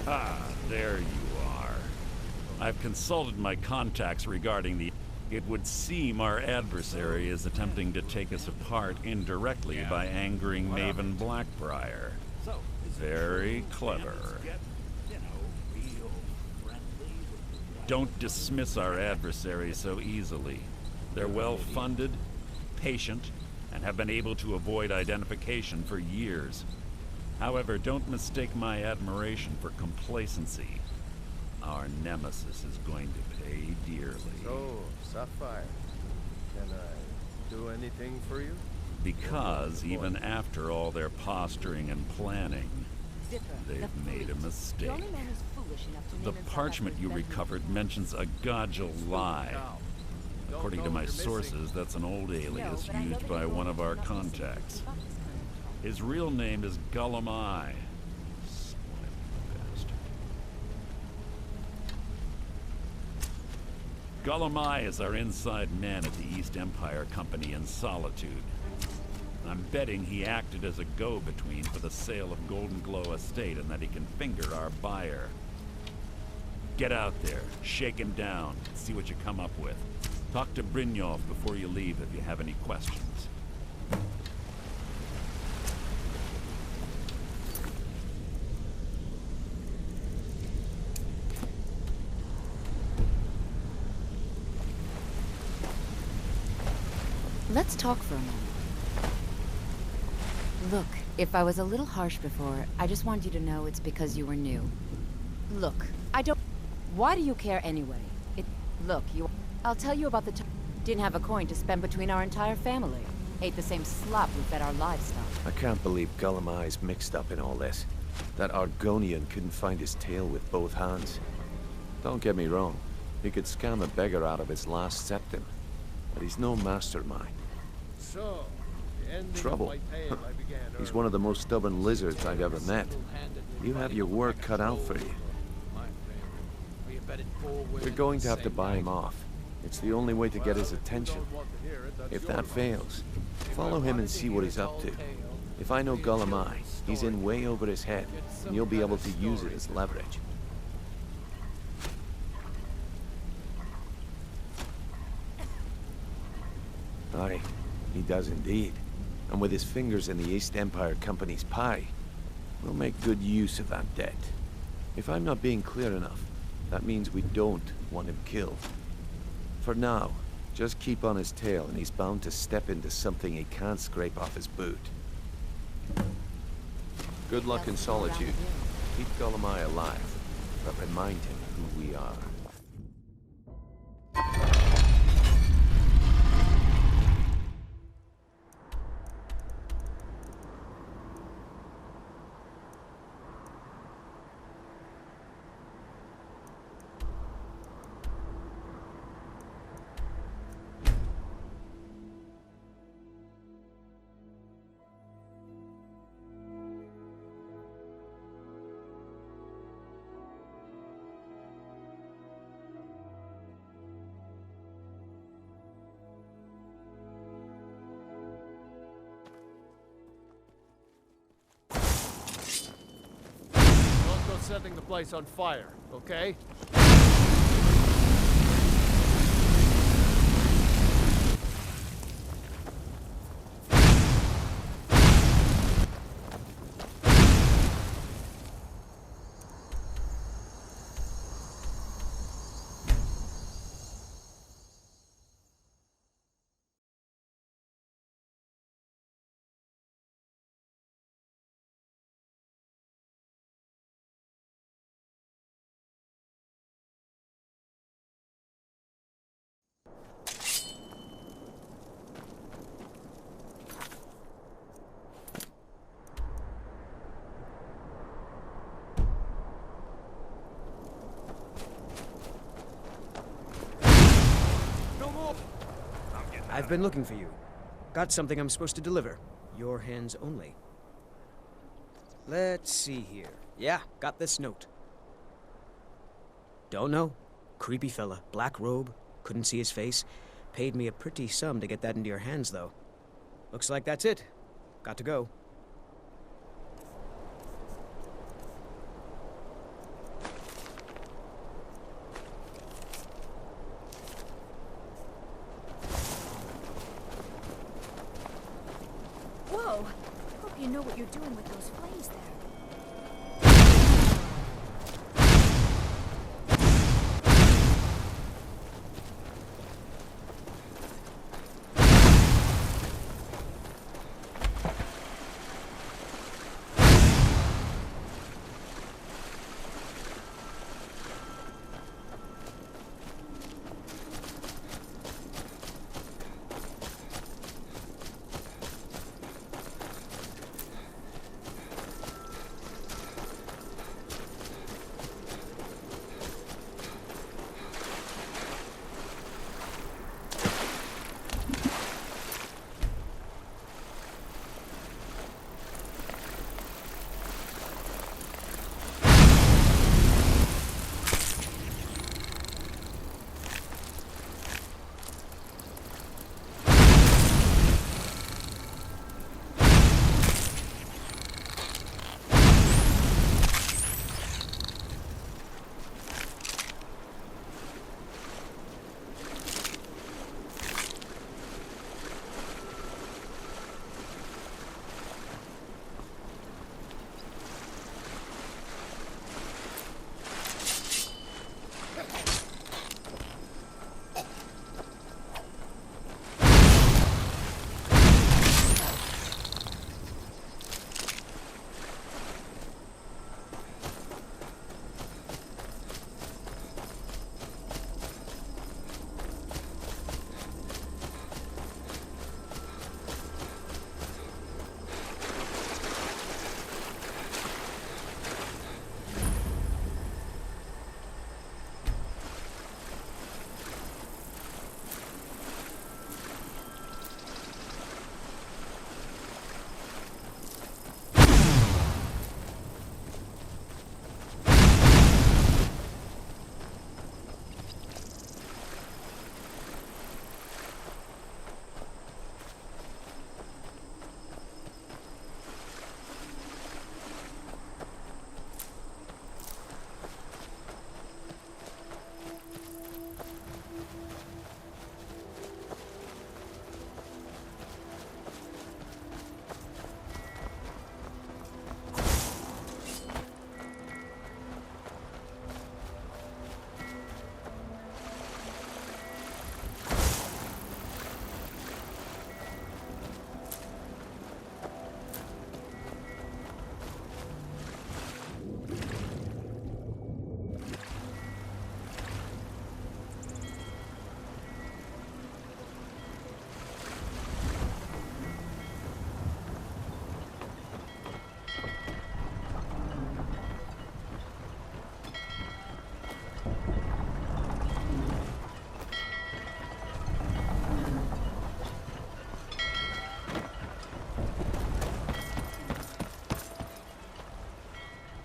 Ah, there you are. I've consulted my contacts regarding the... It would seem our adversary is attempting to take us apart indirectly by angering Maven Blackbriar. Very clever. Don't dismiss our adversary so easily. They're well-funded, patient, and have been able to avoid identification for years. However, don't mistake my admiration for complacency. Our nemesis is going to pay dearly. So, Sapphire, can I do anything for you? Because even after all their posturing and planning, they've made a mistake. The parchment you recovered mentions a Godjal lie. According to my sources, that's an old alias used by one of our contacts. His real name is Gulamai. Gulamai is our inside man at the East Empire Company in Solitude. I'm betting he acted as a go-between for the sale of Golden Glow Estate and that he can finger our buyer. Get out there, shake him down, and see what you come up with. Talk to Brynjolf before you leave if you have any questions. Let's talk for a moment. Look, if I was a little harsh before, I just wanted you to know it's because you were new. Look, I don't... Why do you care anyway? Look, I'll tell you about the time... Didn't have a coin to spend between our entire family. Ate the same slop we fed our livestock. I can't believe Gulamai's mixed up in all this. That Argonian couldn't find his tail with both hands. Don't get me wrong. He could scam a beggar out of his last septim. But he's no mastermind. So, the ending Trouble. of my tale I began He's early. one of the most stubborn lizards I've ever met. You have your work cut out for you. We're going to have to buy him off. It's the only way to get his attention. If that fails, follow him and see what he's up to. If I know Gulamai, he's in way over his head, and you'll be able to use it as leverage. Aye, he does indeed. And with his fingers in the East Empire Company's pie, we'll make good use of that debt. If I'm not being clear enough, that means we don't want him killed. For now, just keep on his tail and he's bound to step into something he can't scrape off his boot. Good luck in Solitude. Keep Gulamai alive, but remind him who we are. Don't go setting the place on fire, okay? I've been looking for you. Got something I'm supposed to deliver. Your hands only. Let's see here. Yeah, got this note. Don't know. Creepy fella. Black robe. Couldn't see his face. Paid me a pretty sum to get that into your hands, though. Looks like that's it. Got to go. what you're doing with those flames there.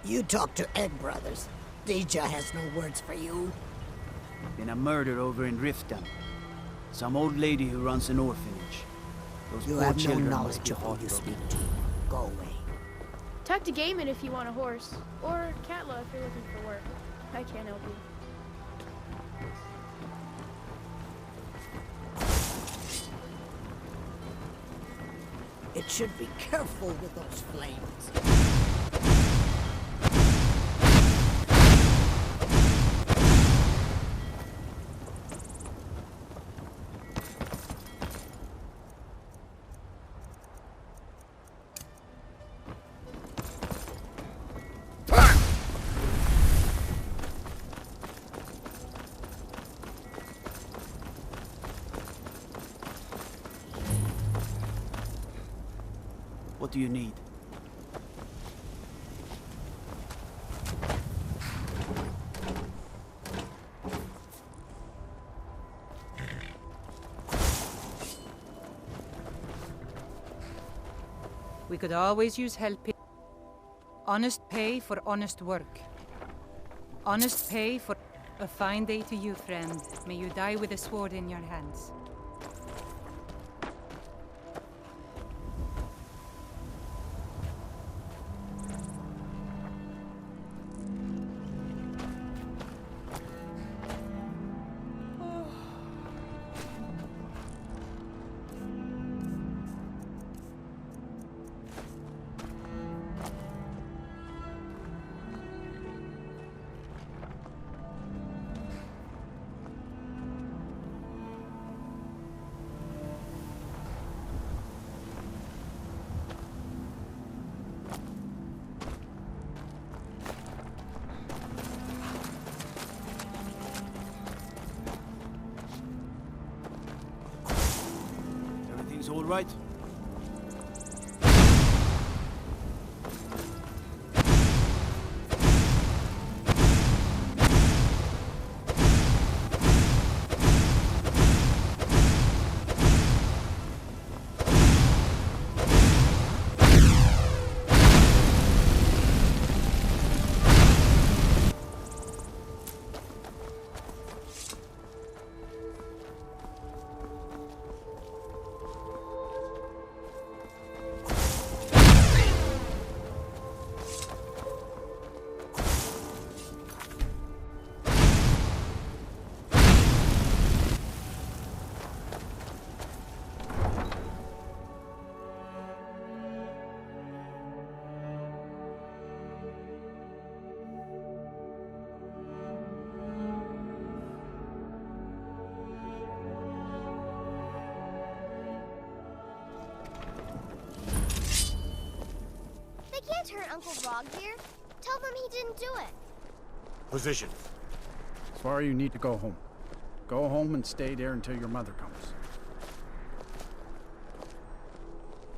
You talk to Egg Brothers. Deja has no words for you. Been a murder over in Riften. Some old lady who runs an orphanage. Those You poor have no children must knowledge be of who you heartbroken. speak to. Go away. Talk to Gaiman if you want a horse. Or Catla if you're looking for work. I can't help you. It should be careful with those flames. What do you need? We could always use help. Honest pay for honest work. Honest pay for a fine day to you, friend. May you die with a sword in your hands. all right? They can't hurt Uncle Rog here. Tell them he didn't do it. Position. Svar, you need to go home. Go home and stay there until your mother comes.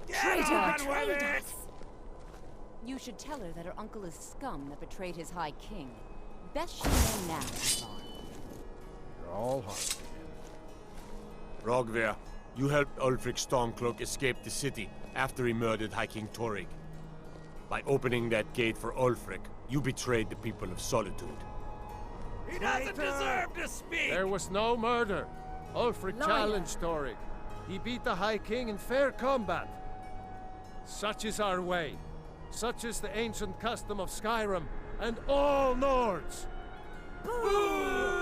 Traitor! You should tell her that her uncle is scum that betrayed his High King. Best she know now, Svar. You're all hard. Rogver, you helped Ulfric Stormcloak escape the city after he murdered High King Torrig. By opening that gate for Ulfric, you betrayed the people of Solitude. He doesn't deserve to speak! There was no murder. Ulfric challenged Torrig. He beat the High King in fair combat. Such is our way. Such is the ancient custom of Skyrim and all Nords. Boo!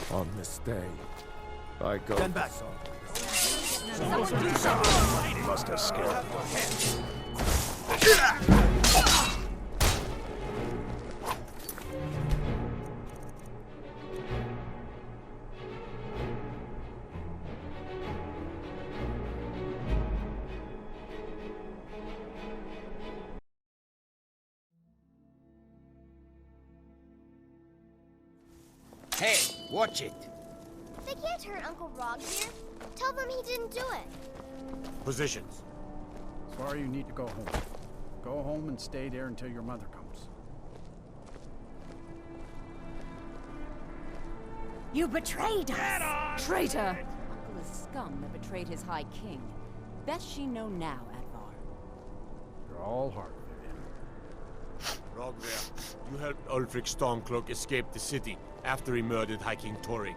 On this day, I go. Stand back. Must have scared. Hey, watch it. They can't hurt Uncle Rog here. Tell them he didn't do it. Positions. Svar, you need to go home. Go home and stay there until your mother comes. You betrayed us! Traitor! Uncle is scum that betrayed his High King. Best she know now, Advar. You're all hard. Rogver, you helped Ulfric Stormcloak escape the city after he murdered High King Torrig.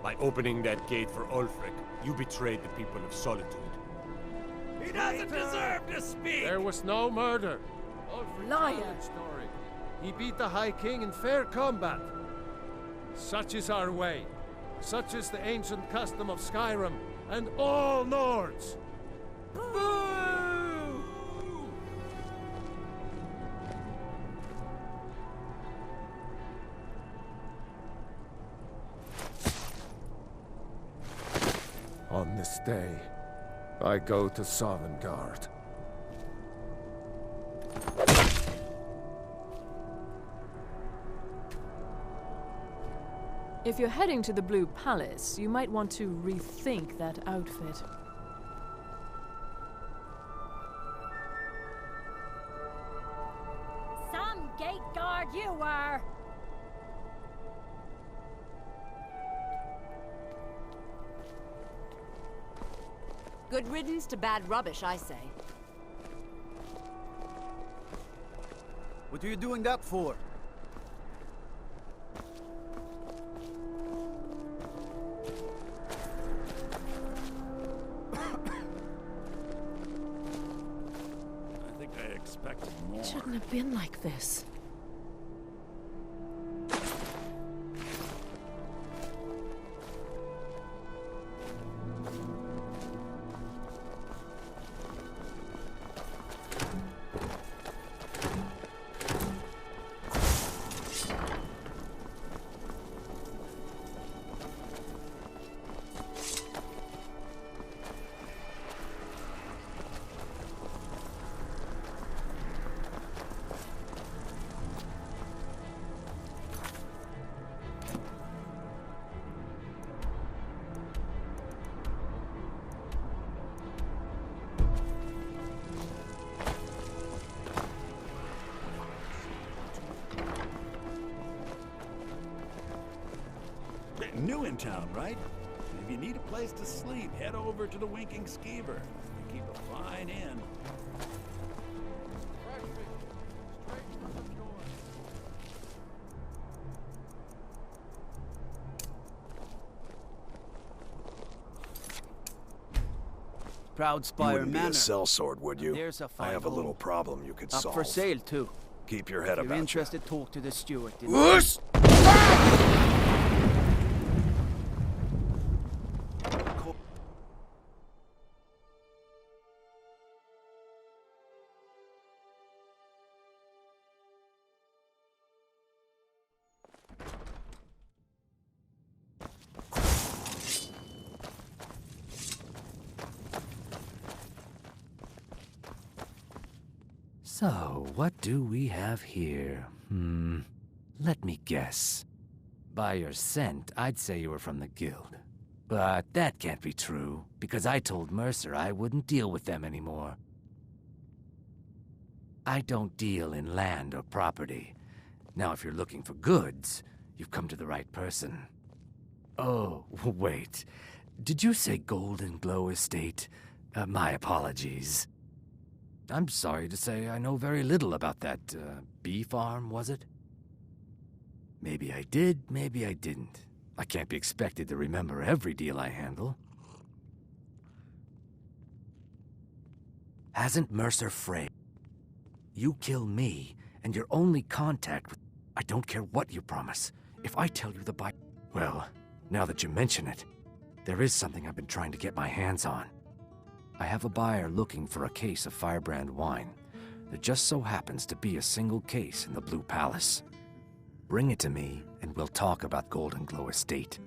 By opening that gate for Ulfric, you betrayed the people of Solitude. He doesn't deserve to speak! There was no murder. Ulfric challenged Torrig. He beat the High King in fair combat. Such is our way. Such is the ancient custom of Skyrim and all Nords. Boo! On this day, I go to Sovngarde. If you're heading to the Blue Palace, you might want to rethink that outfit. Some gate guard you were! Good riddance to bad rubbish, I say. What are you doing that for? I think I expected more. It shouldn't have been like this. New in town, right? If you need a place to sleep, head over to the Winking Skeever. They keep a fine inn. Proud You Spire wouldn't be Manor. a sellsword, would you? There's a I have a fine little home. problem you could Up solve. for sale, too. Keep your head If you're about interested, talk to the steward. Whoosh! So, what do we have here? Let me guess. By your scent, I'd say you were from the guild. But that can't be true, because I told Mercer I wouldn't deal with them anymore. I don't deal in land or property. Now, if you're looking for goods, you've come to the right person. Oh, wait. Did you say Golden Glow Estate? My apologies. I'm sorry to say I know very little about that, bee farm, was it? Maybe I did, maybe I didn't. I can't be expected to remember every deal I handle. Hasn't Mercer frayed? You kill me, and your only contact with... I don't care what you promise. If I tell you the buy... Well, now that you mention it, there is something I've been trying to get my hands on. I have a buyer looking for a case of Firebrand wine. There just so happens to be a single case in the Blue Palace. Bring it to me, and we'll talk about Golden Glow Estate.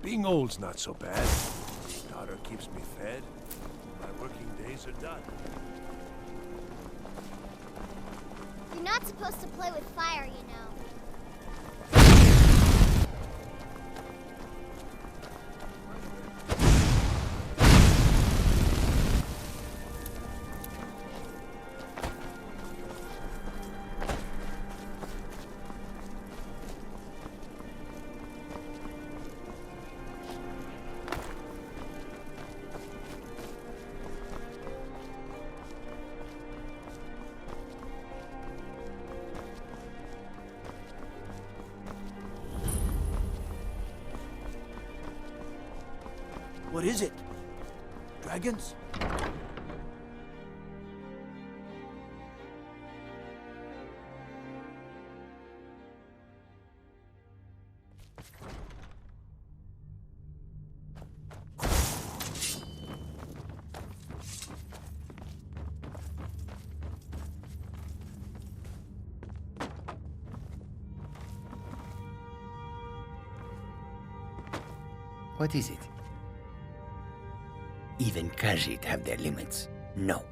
Being old's not so bad. Daughter keeps me fed. My working days are done. You're not supposed to play with fire, you know. What is it? Dragons? What is it? Even Khajiit have their limits. No.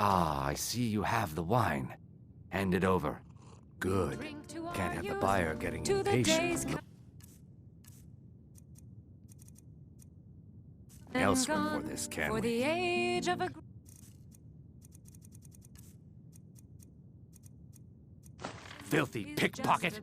Ah, I see you have the wine. Hand it over. Good. Can't have the buyer getting impatient. Else before this, can For we? the age of a... Filthy pickpocket!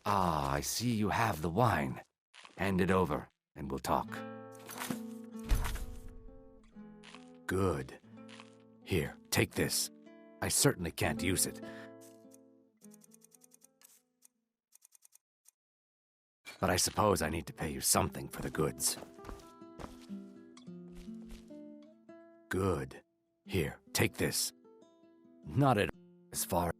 Ah, I see you have the wine. Hand it over, and we'll talk. Good. Here, take this. I certainly can't use it. But I suppose I need to pay you something for the goods. Good. Here, take this. Not at all as far.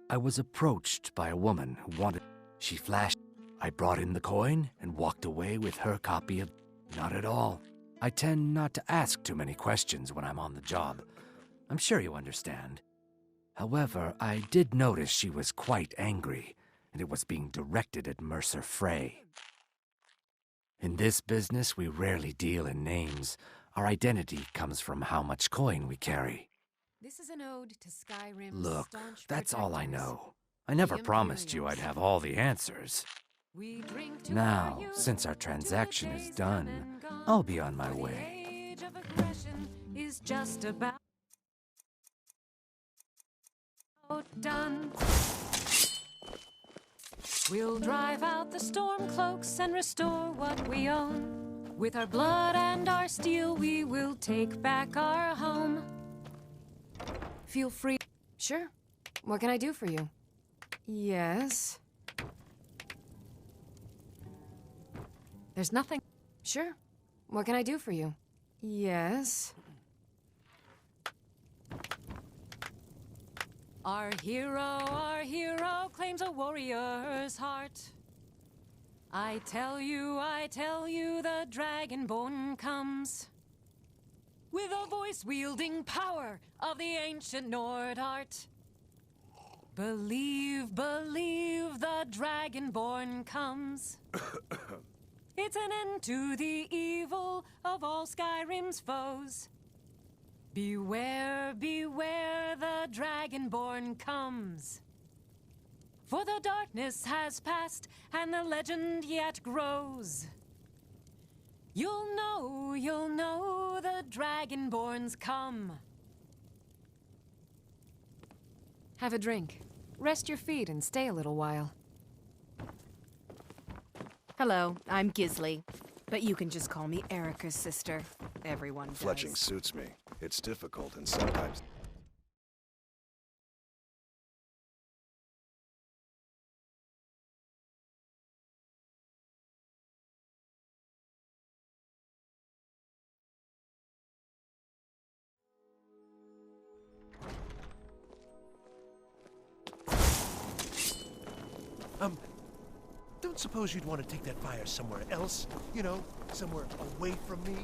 I was approached by a woman who wanted. She flashed. I brought in the coin and walked away with her copy of. Not at all. I tend not to ask too many questions when I'm on the job. I'm sure you understand. However, I did notice she was quite angry, and it was being directed at Mercer Frey. In this business, we rarely deal in names. Our identity comes from how much coin we carry. This is an ode to Skyrim's Look, staunch that's all I protectors. know. I never promised you I'd have all the answers. We drink to Now, our youth, since our transaction is done, I'll be on my way. age of aggression is just about done. We'll drive out the storm cloaks and restore what we own. With our blood and our steel, we will take back our home. Feel free. Sure. What can I do for you? Yes. There's nothing. Sure. What can I do for you? Yes. Our hero claims a warrior's heart. I tell you, the Dragonborn comes. With a voice-wielding power of the ancient Nord art. Believe, the Dragonborn comes. It's an end to the evil of all Skyrim's foes. Beware, the Dragonborn comes. For the darkness has passed, and the legend yet grows. You'll know the Dragonborn's come. Have a drink. Rest your feet and stay a little while. Hello, I'm Gisley, but you can just call me Erica's sister. Everyone does. Fletching suits me. It's difficult and sometimes... Don't suppose you'd want to take that fire somewhere else? You know, somewhere away from me?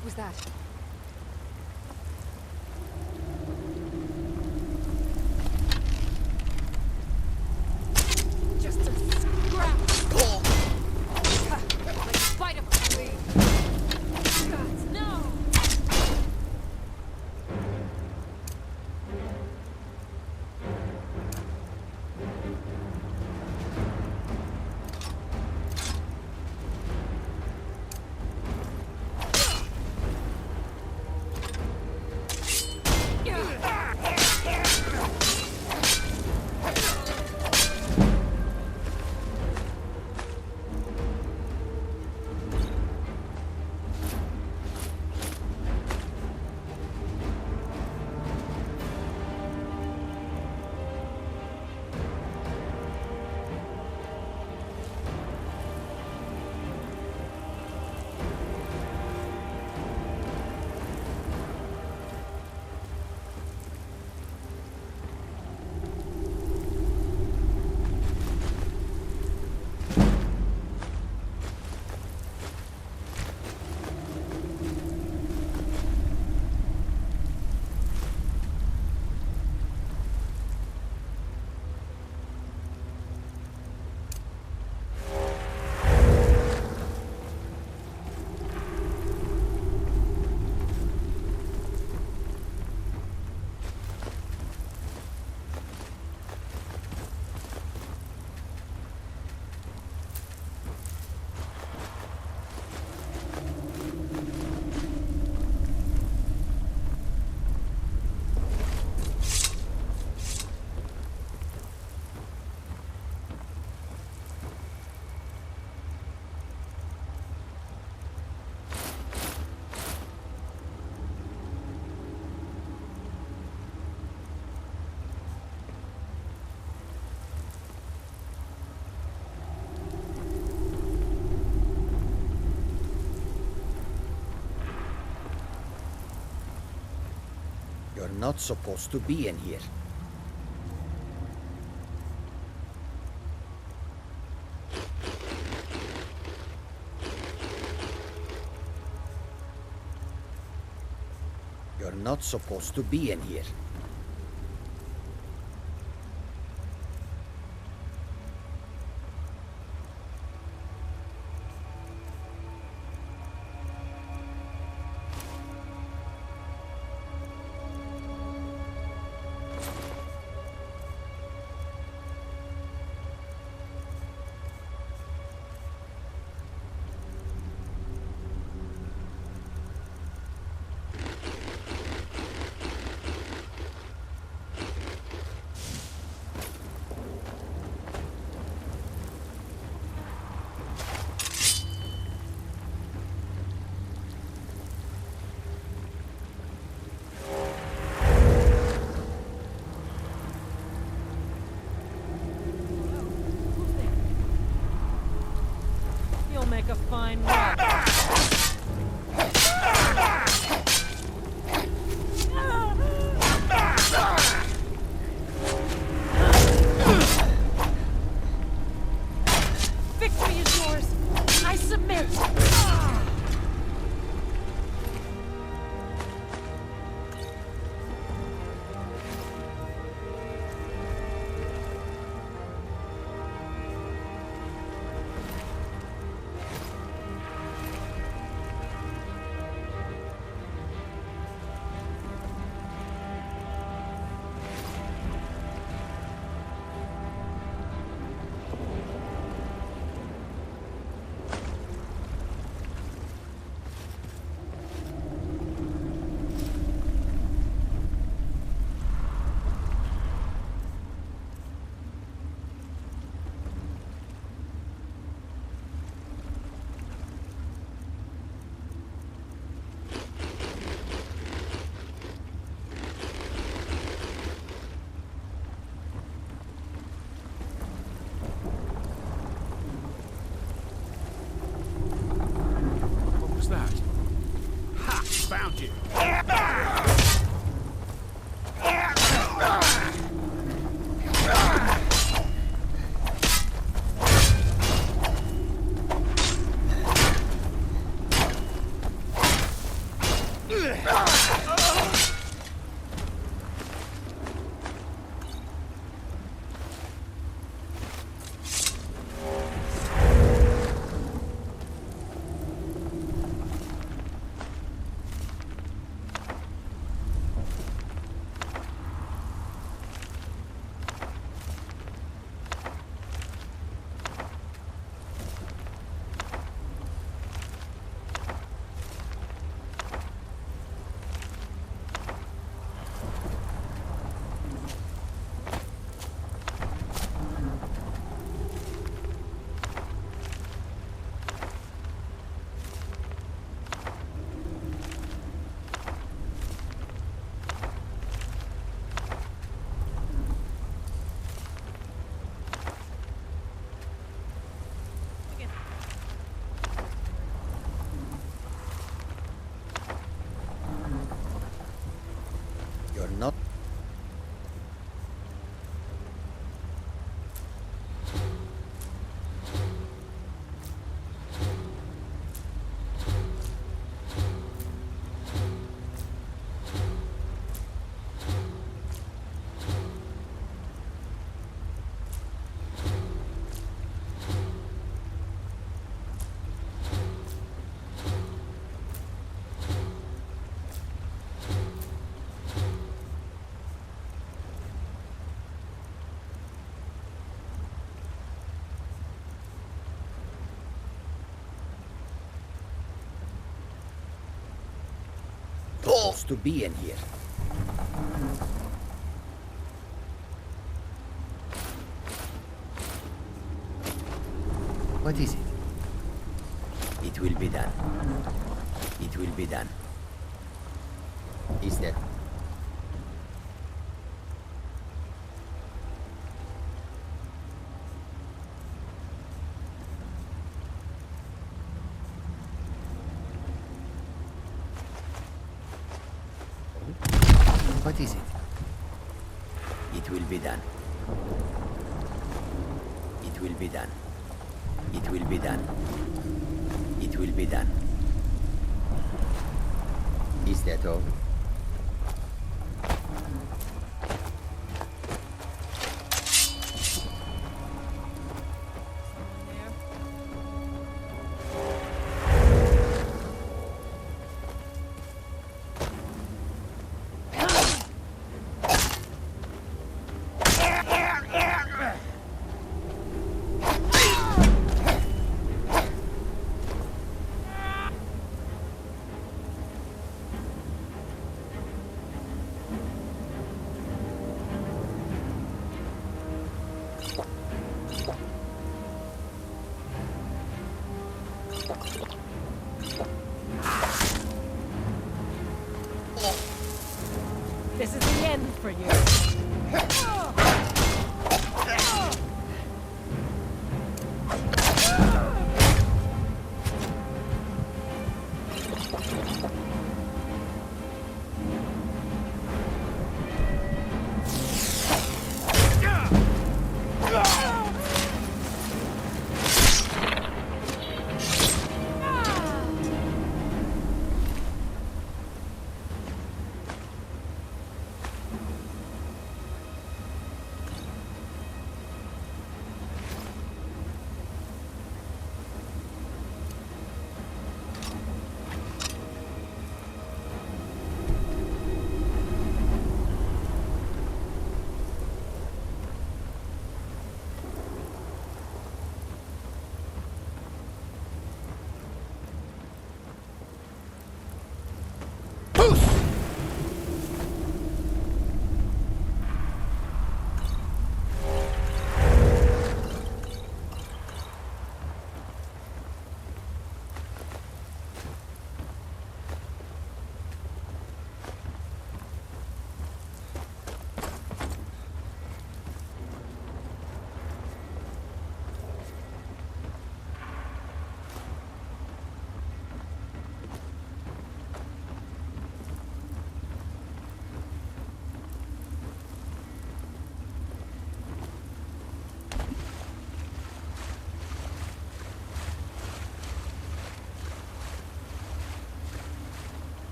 What was that? Just a scrap. Like a bite of a flea. God, no! You're not supposed to be in here. You're not supposed to be in here. You'll make a fine rock. Victory is yours. I submit. You're not. Supposed to be in here. What is it? It will be done. It will be done. Is that? What is it? It will be done. It will be done. It will be done. It will be done. Is that all? This is the end for you.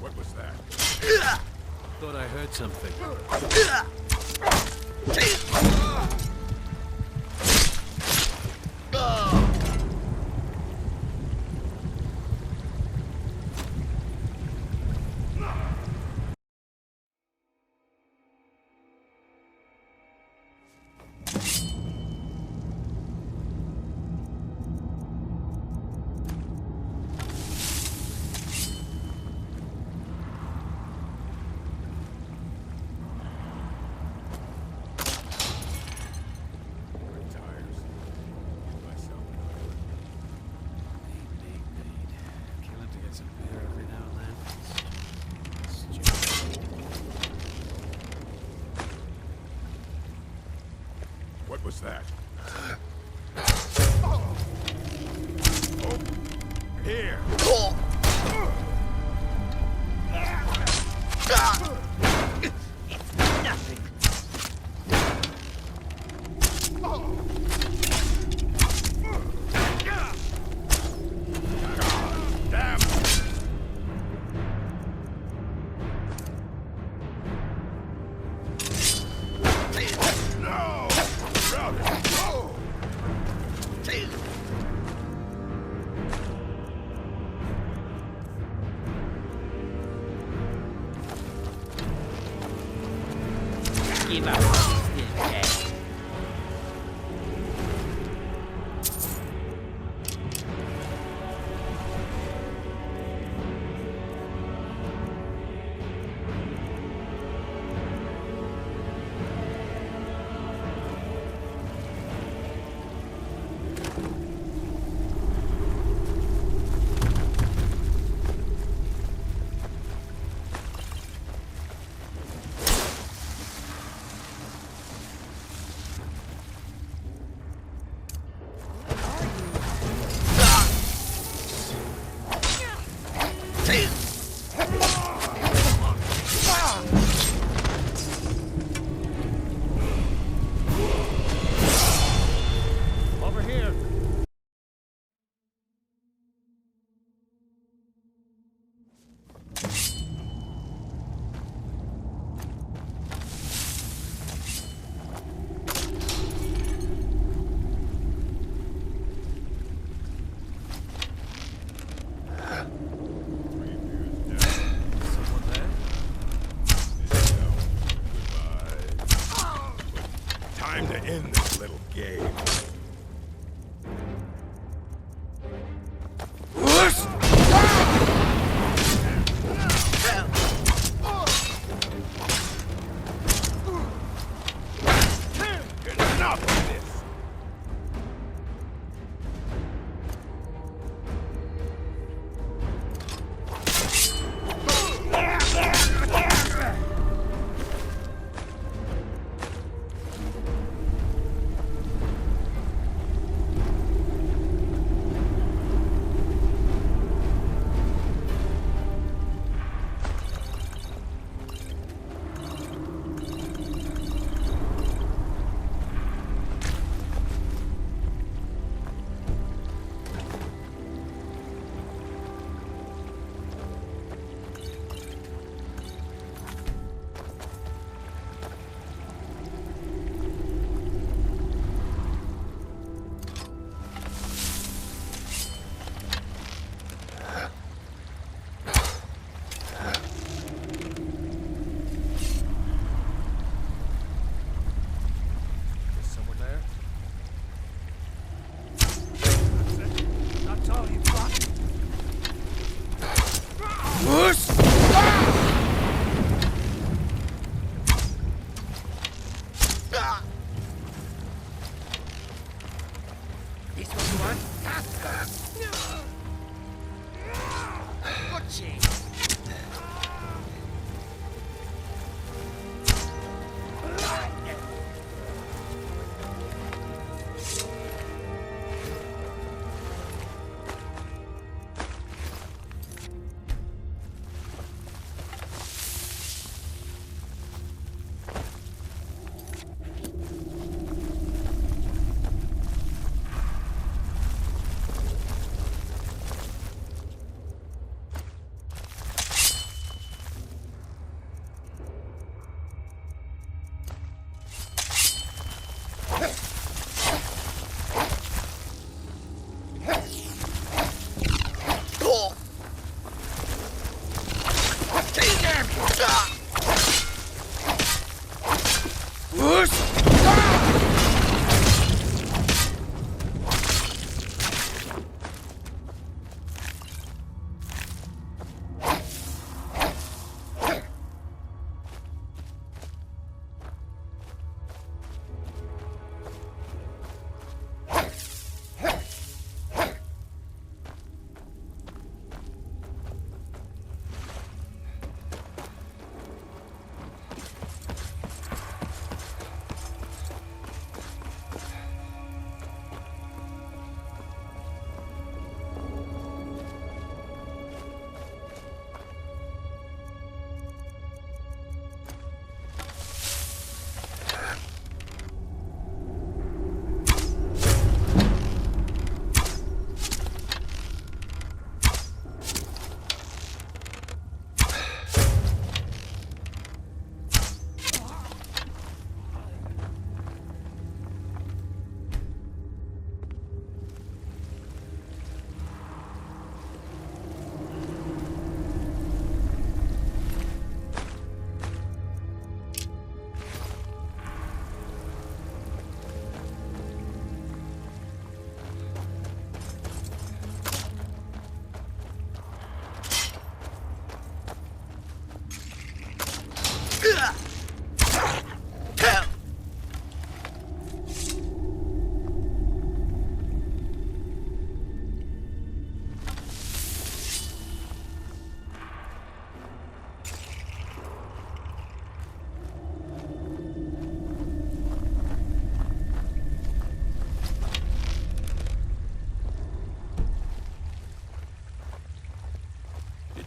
What was that? Thought I heard something. What was that? Here! Give up. Still dead.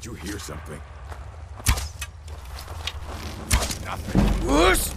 Did you hear something? Whoosh!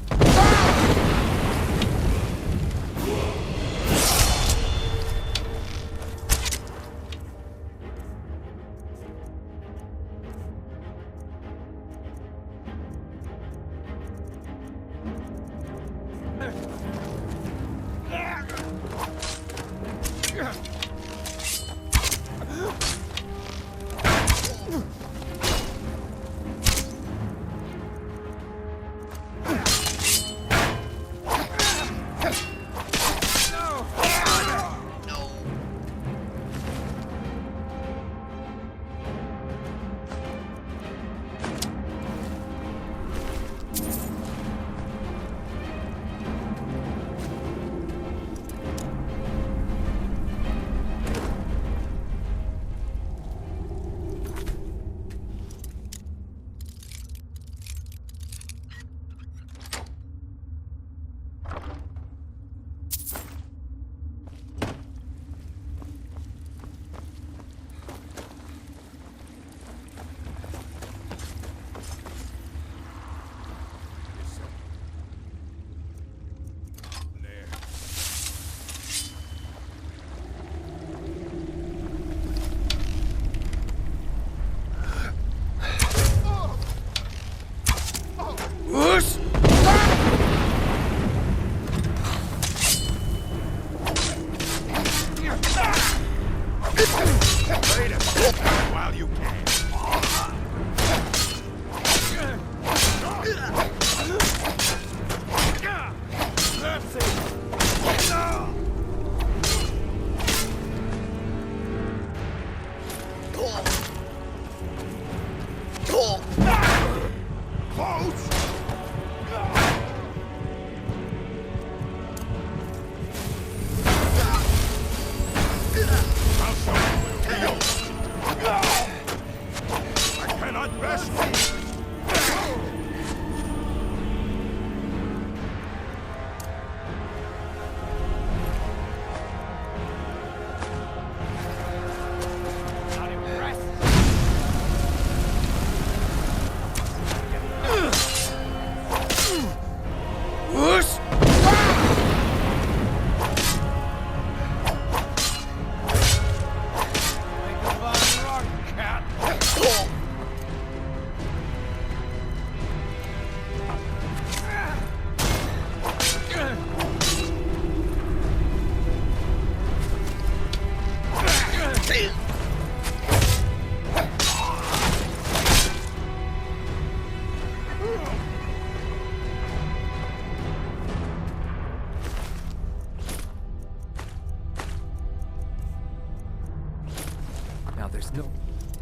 Now there's no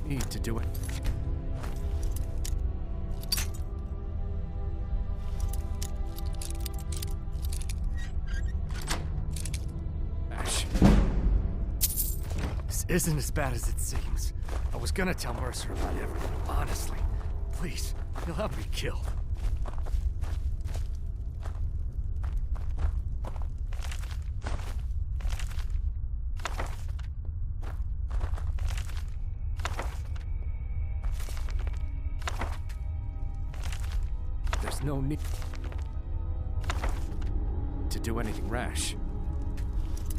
need to do it. Ash. This isn't as bad as it seems. I was gonna tell Mercer about everything, honestly. Please, he'll have me killed. There's no need to do anything rash.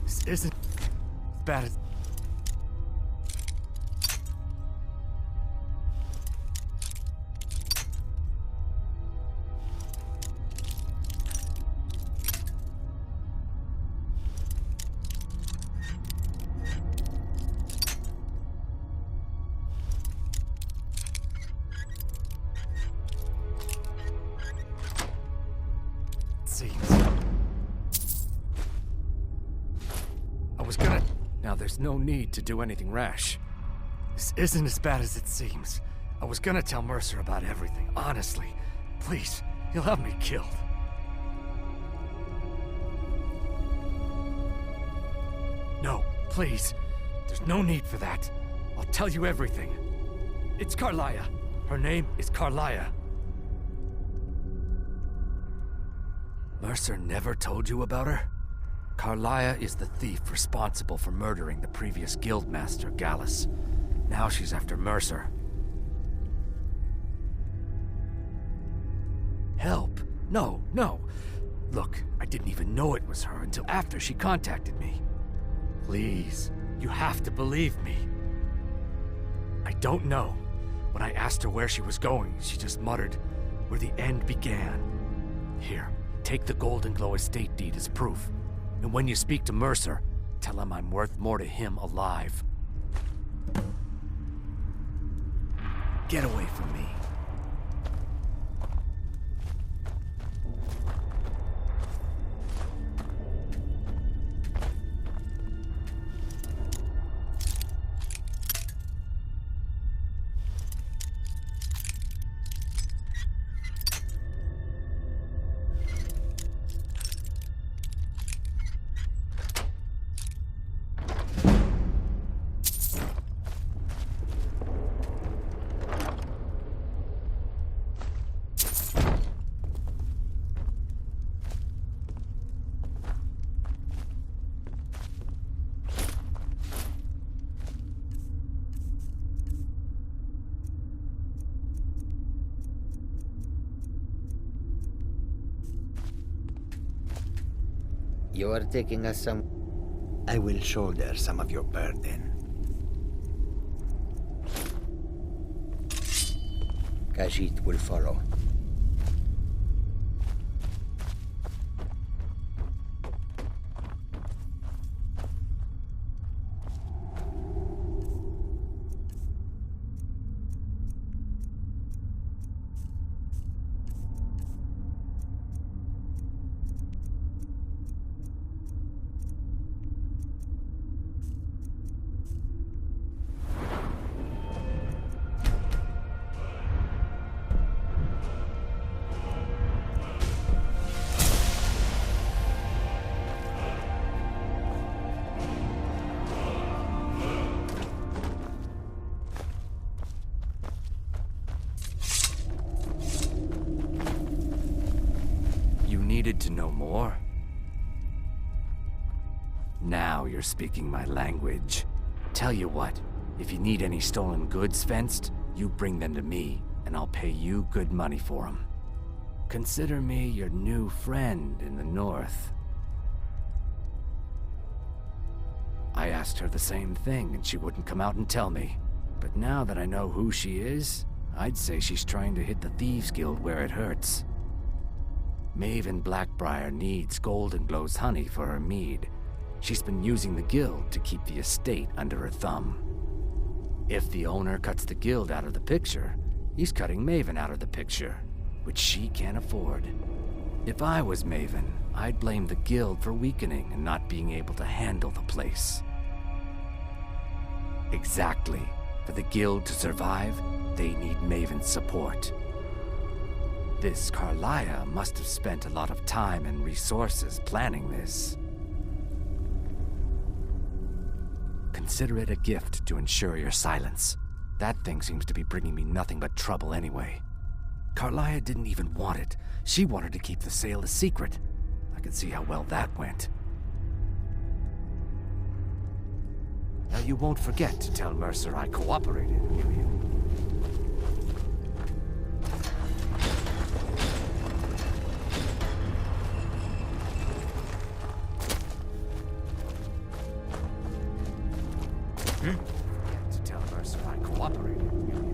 This isn't as bad as... seems. I was gonna... Now there's no need to do anything rash. This isn't as bad as it seems. I was gonna tell Mercer about everything, honestly. Please, he'll have me killed. No, please. There's no need for that. I'll tell you everything. It's Carlia. Her name is Carlia. Mercer never told you about her? Carlia is the thief responsible for murdering the previous guildmaster, Gallus. Now she's after Mercer. help. No, no. Look, I didn't even know it was her until after she contacted me. Please, you have to believe me. I don't know. When I asked her where she was going, she just muttered, where the end began. Here, take the Golden Glow estate deed as proof. And when you speak to Mercer, tell him I'm worth more to him alive. Get away from me. You are taking us some... I will shoulder some of your burden. Khajiit will follow. Needed to know more? Now you're speaking my language. Tell you what, if you need any stolen goods fenced, you bring them to me, and I'll pay you good money for them. Consider me your new friend in the north. I asked her the same thing, and she wouldn't come out and tell me. But now that I know who she is, I'd say she's trying to hit the Thieves Guild where it hurts. Maven Blackbriar needs Golden Glow's honey for her mead. She's been using the guild to keep the estate under her thumb. If the owner cuts the guild out of the picture, he's cutting Maven out of the picture, which she can't afford. If I was Maven, I'd blame the guild for weakening and not being able to handle the place. Exactly. For the guild to survive, they need Maven's support. This Carlia must have spent a lot of time and resources planning this. Consider it a gift to ensure your silence. That thing seems to be bringing me nothing but trouble anyway. Carlia didn't even want it. She wanted to keep the sale a secret. I can see how well that went. Now you won't forget to tell Mercer I cooperated, will you? To tell Mercer I cooperated, will you?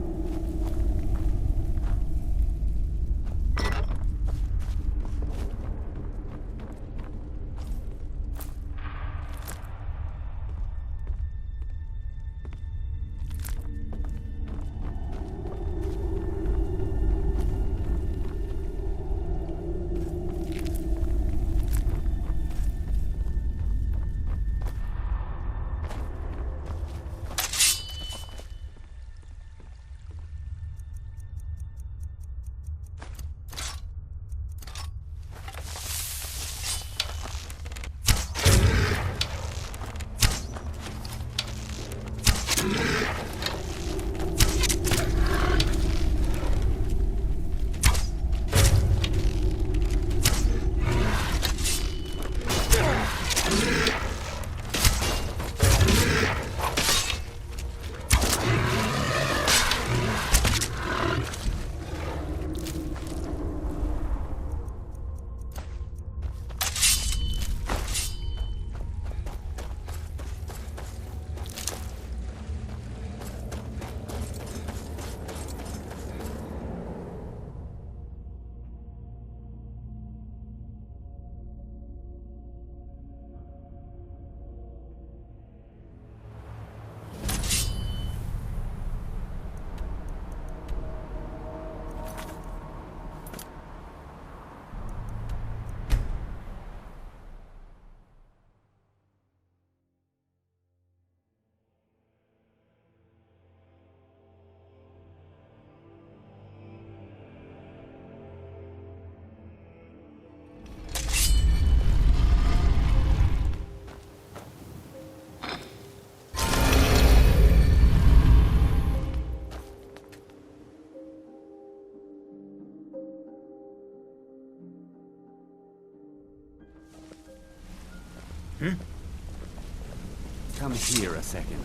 Come here a second.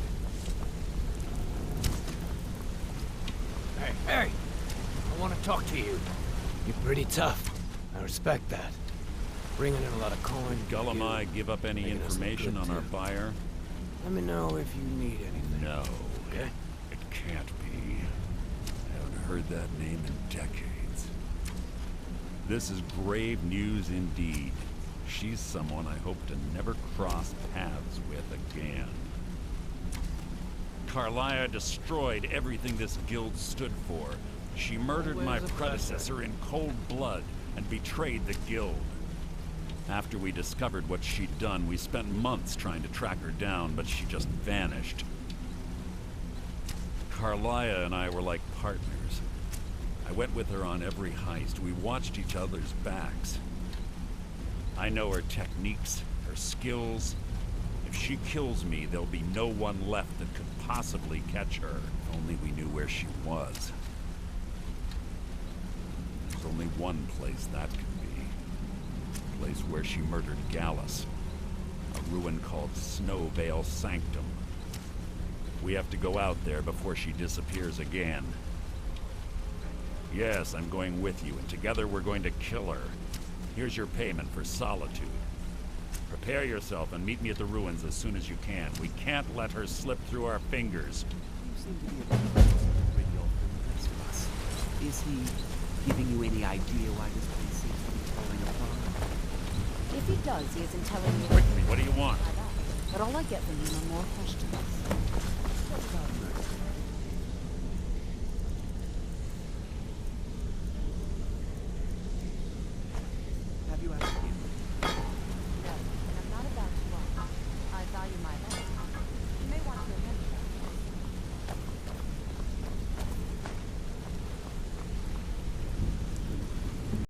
Hey! I want to talk to you. You're pretty tough. I respect that. Bringing in a lot of coin. Gullamai give up any information on our buyer? Let me know if you need anything. No. Okay? It can't be. I haven't heard that name in decades. This is grave news indeed. She's someone I hope to never cross paths with again. Carlia destroyed everything this guild stood for. She murdered my predecessor in cold blood and betrayed the guild. After we discovered what she'd done, we spent months trying to track her down, but she just vanished. Carlia and I were like partners. I went with her on every heist. We watched each other's backs. I know her techniques, her skills. If she kills me, there'll be no one left that could possibly catch her. If only we knew where she was. There's only one place that could be. The place where she murdered Gallus. A ruin called Snowvale Sanctum. We have to go out there before she disappears again. Yes, I'm going with you, and together we're going to kill her. Here's your payment for Solitude. Prepare yourself and meet me at the ruins as soon as you can. We can't let her slip through our fingers. You seem to be a real Christmas. Is he giving you any idea why this place seems to be falling apart? If he does, he isn't telling me. Quickly, what do you want? But all I get from him are more questions.